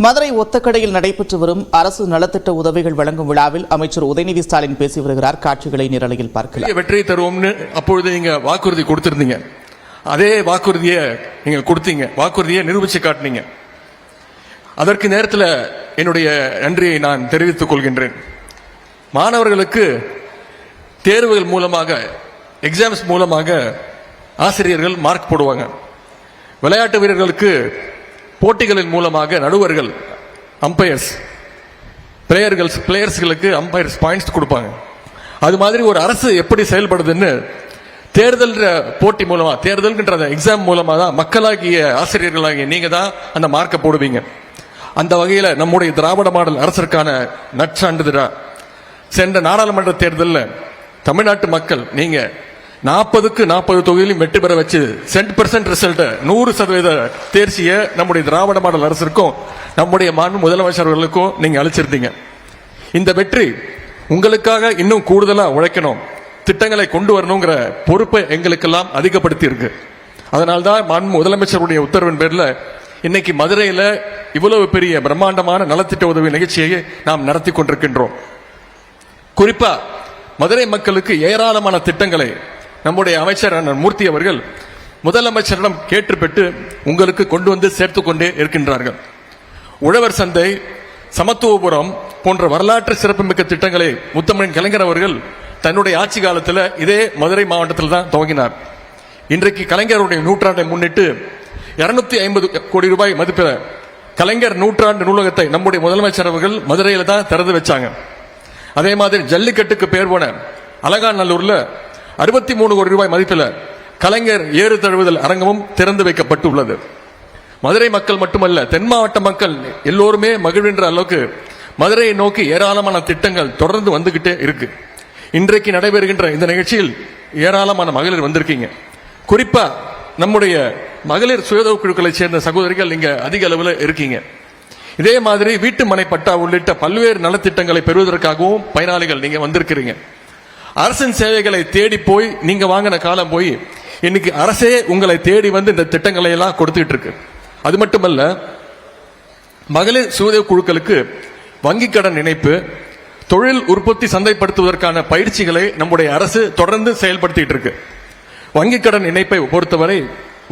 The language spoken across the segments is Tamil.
மதுரை ஒத்தக்கடையில் நடைபெற்று வரும் அரசு நலத்திட்ட உதவிகள் வழங்கும் விழாவில் அமைச்சர் உதயநிதி ஸ்டாலின் பேசி வருகிறார். காட்சிகளை நிரலையில் பார்க்கலாம். வெற்றியை தருவோம்னு அப்பொழுது நீங்க வாக்குறுதி கொடுத்திருந்தீங்க. அதே வாக்குறுதியை நீங்க கொடுத்தீங்க, வாக்குறுதியை நிரூபிச்சு காட்டினீங்க. அதற்கு நேரத்தில் என்னுடைய நன்றியை நான் தெரிவித்துக் கொள்கின்றேன். மாணவர்களுக்கு தேர்வுகள் மூலமாக, எக்ஸாம்ஸ் மூலமாக ஆசிரியர்கள் மார்க் போடுவாங்க. விளையாட்டு வீரர்களுக்கு போட்டிகளின் மூலமாக நடுவர்கள், அம்பையர்ஸ், பிளேயர்ஸ்களுக்கு அம்பையர்ஸ் பாயிண்ட்ஸ் கொடுப்பாங்க. அது மாதிரி ஒரு அரசு எப்படி செயல்படுதுன்னு தேர்தல் போட்டி மூலமா, தேர்தல்ன்ற எக்ஸாம் மூலமா தான் மக்களாகிய ஆசிரியர்களாகிய நீங்க தான் அந்த மார்க்கை போடுவீங்க. அந்த வகையில் நம்முடைய திராவிட மாடல் அரசிற்கான நற்சான்றிதழா சென்ற நாடாளுமன்ற தேர்தலில் தமிழ்நாட்டு மக்கள் நீங்க 40க்கு 40 தொகுதியிலும் வெற்றி பெற வச்சு 100% ரிசல்ட் 100% தேர்ச்சியை நம்முடைய திராவிட மாடல் அரசிற்கும் நம்முடைய மாண்பு முதலமைச்சர்களுக்கும் நீங்க அளிச்சிருந்தீங்க. இந்த வெற்றி உங்களுக்காக இன்னும் கூடுதலா உழைக்கணும், திட்டங்களை கொண்டு வரணுங்கிற பொறுப்பை எங்களுக்கெல்லாம் அதிகப்படுத்தி இருக்கு. அதனால்தான் மாண்பு முதலமைச்சருடைய உத்தரவின் பேர்ல இன்னைக்கு மதுரையில இவ்வளவு பெரிய பிரம்மாண்டமான நலத்திட்ட உதவி நிகழ்ச்சியை நாம் நடத்தி கொண்டிருக்கின்றோம். குறிப்பா மதுரை மக்களுக்கு ஏராளமான திட்டங்களை நம்முடைய அமைச்சர் மூர்த்தி அவர்கள் முதலமைச்சரிடம் கேட்டு பெற்று உங்களுக்கு கொண்டு வந்து சேர்த்து கொண்டே இருக்கின்றார்கள். உழவர் சந்தை, சமத்துவபுரம் போன்ற வரலாற்று சிறப்புமிக்க திட்டங்களை முத்தமிழ் கலைஞர் அவர்கள் தன்னுடைய ஆட்சி காலத்தில் இதே மதுரை மாவட்டத்தில் தான் துவங்கினார். இன்றைக்கு கலைஞருடைய நூற்றாண்டை முன்னிட்டு 250 கோடி ரூபாய் மதிப்பில் கலைஞர் நூற்றாண்டு நூலகத்தை நம்முடைய முதலமைச்சர் அவர்கள் மதுரையில தான் திறந்து வச்சாங்க. அதே மாதிரி ஜல்லிக்கட்டுக்கு பேர் போன அலங்காநல்லூர்ல 63 கோடி ரூபாய் மதிப்பில் கலைஞர் ஏறு தழுவுதல் அரங்கமும் திறந்து வைக்கப்பட்டுள்ளது. மதுரை மக்கள் மட்டுமல்ல, தென் மாவட்ட மக்கள் எல்லோருமே மகிழ்கின்ற அளவுக்கு மதுரையை நோக்கி ஏராளமான திட்டங்கள் தொடர்ந்து வந்துகிட்டே இருக்கு. இன்றைக்கு நடைபெறுகின்ற இந்த நிகழ்ச்சியில் ஏராளமான மகளிர் வந்திருக்கீங்க. குறிப்பா நம்முடைய மகளிர் சுயதொ குழுக்களை சேர்ந்த சகோதரிகள் இங்க அதிக அளவில் இருக்கீங்க. இதே மாதிரி வீட்டு மனை பட்டா உள்ளிட்ட பல்வேறு நலத்திட்டங்களை பெறுவதற்காகவும் பயனாளிகள் நீங்க வந்திருக்கிறீங்க. அரசின் சேவைகளை தேடி போய் நீங்க வாங்கின காலம் போய் இன்னைக்கு அரசே உங்களை தேடி வந்து இந்த திட்டங்களை எல்லாம் கொடுத்துட்டு இருக்கு. அது மட்டுமல்ல, மகளிர் சுயதொ குழுக்களுக்கு வங்கி கடன் இணைப்பு, தொழில் உற்பத்தி சந்தைப்படுத்துவதற்கான பயிற்சிகளை நம்முடைய அரசு தொடர்ந்து செயல்படுத்திட்டு இருக்கு. வங்கி கடன் இணைப்பை பொறுத்தவரை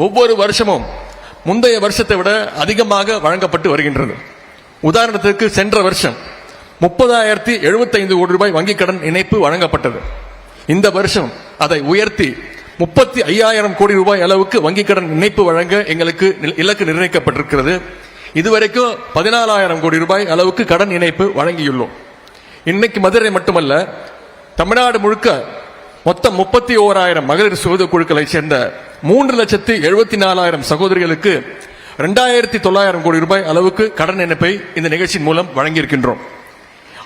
ஒவ்வொரு வருஷமும் முந்தைய வருஷத்தை விட அதிகமாக வழங்கப்பட்டு வருகின்றது. உதாரணத்திற்கு சென்ற வருஷம் 30,075 கோடி ரூபாய் வங்கி கடன் இணைப்பு வழங்கப்பட்டது. இந்த வருஷம் அதை உயர்த்தி 35,000 கோடி ரூபாய் அளவுக்கு வங்கி கடன் இணைப்பு வழங்க எங்களுக்கு இலக்கு நிர்ணயிக்கப்பட்டிருக்கிறது. இதுவரைக்கும் 14,000 கோடி ரூபாய் அளவுக்கு கடன் இணைப்பு வழங்கியுள்ளோம். இன்னைக்கு மதுரை மட்டுமல்ல, தமிழ்நாடு முழுக்க மொத்தம் 31,000 மகளிர் சுயதொ குழுக்களை சேர்ந்த 3,74,000 சகோதரிகளுக்கு 2,900 கோடி ரூபாய் அளவுக்கு கடன் இணைப்பை இந்த நிகழ்ச்சியின் மூலம் வழங்கியிருக்கின்றோம்.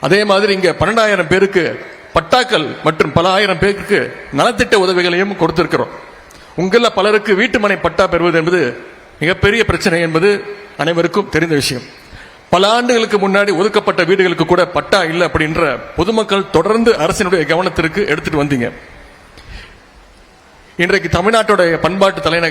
அதே மாதிரி இங்க 12,000 பேருக்கு பட்டாக்கள் மற்றும் பல ஆயிரம் பேருக்கு நலத்திட்ட உதவிகளையும் கொடுத்திருக்கிறோம். உங்கள பலருக்கு வீட்டுமனை பட்டா பெறுவது என்பது மிகப்பெரிய பிரச்சனை என்பது அனைவருக்கும் தெரிந்த விஷயம். பல ஆண்டுகளுக்கு முன்னாடி ஒதுக்கப்பட்ட வீடுகளுக்கு கூட பட்டா இல்லை அப்படின்ற பொதுமக்கள் தொடர்ந்து அரசினுடைய கவனத்திற்கு எடுத்துட்டு வந்தீங்க. இன்றைக்கு தமிழ்நாட்டுடைய பண்பாட்டு தலைநகர்